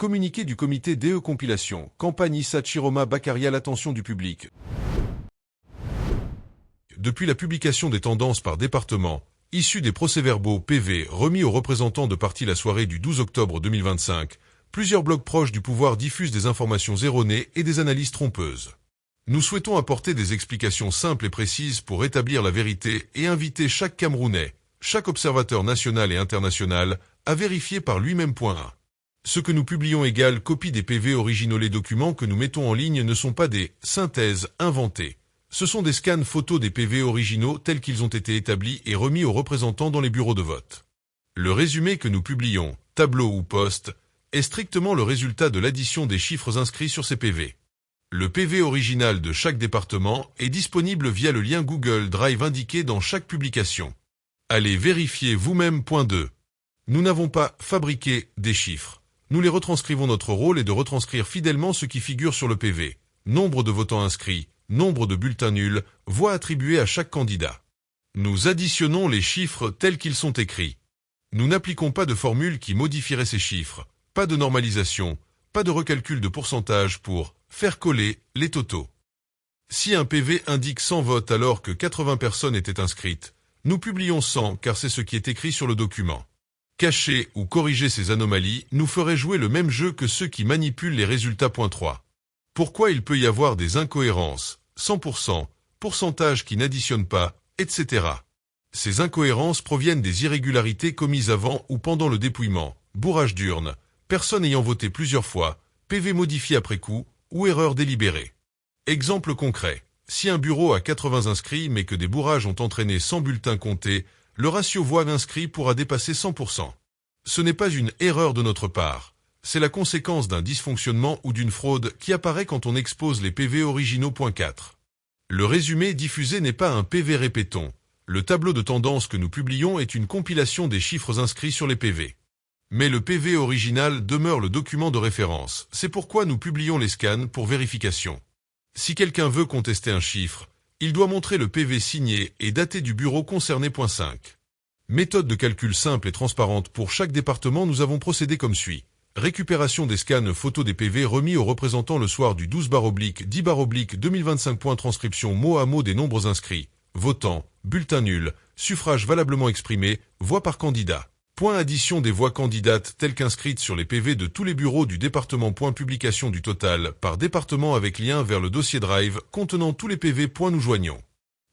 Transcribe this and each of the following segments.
Communiqué du comité DE Compilation, campagne Issa Chiroma Bakary à l'attention du public. Depuis la publication des tendances par département, issues des procès-verbaux PV remis aux représentants de partis la soirée du 12 octobre 2025, plusieurs blogs proches du pouvoir diffusent des informations erronées et des analyses trompeuses. Nous souhaitons apporter des explications simples et précises pour rétablir la vérité et inviter chaque Camerounais, chaque observateur national et international, à vérifier par lui-même. Ce que nous publions égale copie des PV originaux. Les documents que nous mettons en ligne ne sont pas des synthèses inventées. Ce sont des scans photos des PV originaux tels qu'ils ont été établis et remis aux représentants dans les bureaux de vote. Le résumé que nous publions, tableau ou post, est strictement le résultat de l'addition des chiffres inscrits sur ces PV. Le PV original de chaque département est disponible via le lien Google Drive indiqué dans chaque publication. Allez vérifier vous-même. 2. Nous n'avons pas fabriqué des chiffres. Nous les retranscrivons. Notre rôle est de retranscrire fidèlement ce qui figure sur le PV. Nombre de votants inscrits, nombre de bulletins nuls, voix attribuées à chaque candidat. Nous additionnons les chiffres tels qu'ils sont écrits. Nous n'appliquons pas de formule qui modifierait ces chiffres, pas de normalisation, pas de recalcul de pourcentage pour faire coller les totaux. Si un PV indique 100 votes alors que 80 personnes étaient inscrites, nous publions 100 car c'est ce qui est écrit sur le document. Cacher ou corriger ces anomalies nous ferait jouer le même jeu que ceux qui manipulent les résultats. 3. Pourquoi il peut y avoir des incohérences, 100%, pourcentage qui n'additionne pas, etc. Ces incohérences proviennent des irrégularités commises avant ou pendant le dépouillement, bourrage d'urne, personne ayant voté plusieurs fois, PV modifié après coup, ou erreur délibérée. Exemple concret. Si un bureau a 80 inscrits mais que des bourrages ont entraîné 100 bulletins comptés, le ratio voix inscrits pourra dépasser 100%. Ce n'est pas une erreur de notre part. C'est la conséquence d'un dysfonctionnement ou d'une fraude qui apparaît quand on expose les PV originaux. 4. Le résumé diffusé n'est pas un PV. Répétons. Le tableau de tendance que nous publions est une compilation des chiffres inscrits sur les PV. Mais le PV original demeure le document de référence. C'est pourquoi nous publions les scans pour vérification. Si quelqu'un veut contester un chiffre, il doit montrer le PV signé et daté du bureau concerné. 5. Méthode de calcul simple et transparente pour chaque département. Nous avons procédé comme suit. Récupération des scans photos des PV remis aux représentants le soir du 12/10/2025. Transcription mot à mot des nombres inscrits. Votants, bulletins nuls, suffrages valablement exprimés, voix par candidat. Addition des voix candidates telles qu'inscrites sur les PV de tous les bureaux du département. Publication du total par département avec lien vers le dossier Drive contenant tous les PV. Nous joignons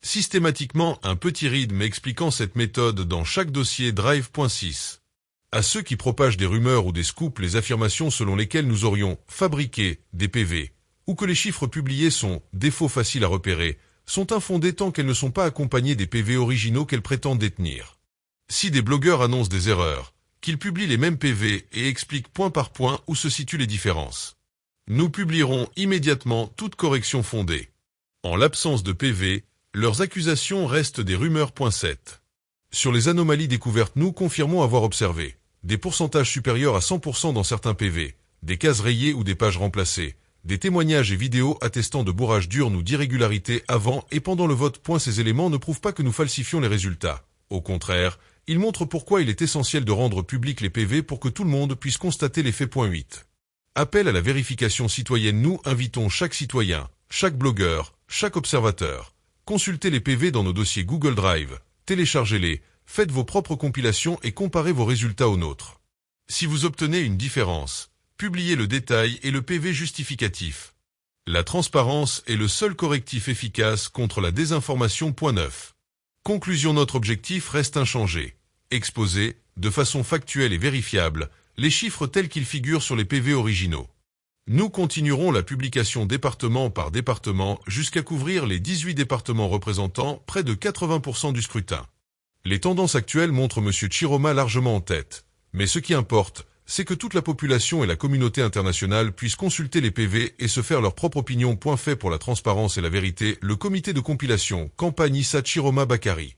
systématiquement un petit rythme expliquant cette méthode dans chaque dossier Drive. 6. À ceux qui propagent des rumeurs ou des scoops, les affirmations selon lesquelles nous aurions fabriqué des PV ou que les chiffres publiés sont des faux faciles à repérer sont infondées tant qu'elles ne sont pas accompagnées des PV originaux qu'elles prétendent détenir. Si des blogueurs annoncent des erreurs, qu'ils publient les mêmes PV et expliquent point par point où se situent les différences, nous publierons immédiatement toute correction fondée. En l'absence de PV, leurs accusations restent des rumeurs. 7. Sur les anomalies découvertes, nous confirmons avoir observé des pourcentages supérieurs à 100% dans certains PV, des cases rayées ou des pages remplacées, des témoignages et vidéos attestant de bourrage d'urne ou d'irrégularités avant et pendant le vote. Ces éléments ne prouvent pas que nous falsifions les résultats. Au contraire, ils montrent pourquoi il est essentiel de rendre publics les PV pour que tout le monde puisse constater les faits. 8. Appel à la vérification citoyenne. Nous invitons chaque citoyen, chaque blogueur, chaque observateur. Consultez les PV dans nos dossiers Google Drive, téléchargez-les, faites vos propres compilations et comparez vos résultats aux nôtres. Si vous obtenez une différence, publiez le détail et le PV justificatif. La transparence est le seul correctif efficace contre la désinformation. 9. Conclusion. Notre objectif reste inchangé. Exposer, de façon factuelle et vérifiable, les chiffres tels qu'ils figurent sur les PV originaux. Nous continuerons la publication département par département jusqu'à couvrir les 18 départements représentant près de 80% du scrutin. Les tendances actuelles montrent M. Chiroma largement en tête. Mais ce qui importe, c'est que toute la population et la communauté internationale puissent consulter les PV et se faire leur propre opinion. Fait pour la transparence et la vérité, le comité de compilation, campagne Issa Chiroma Bakary.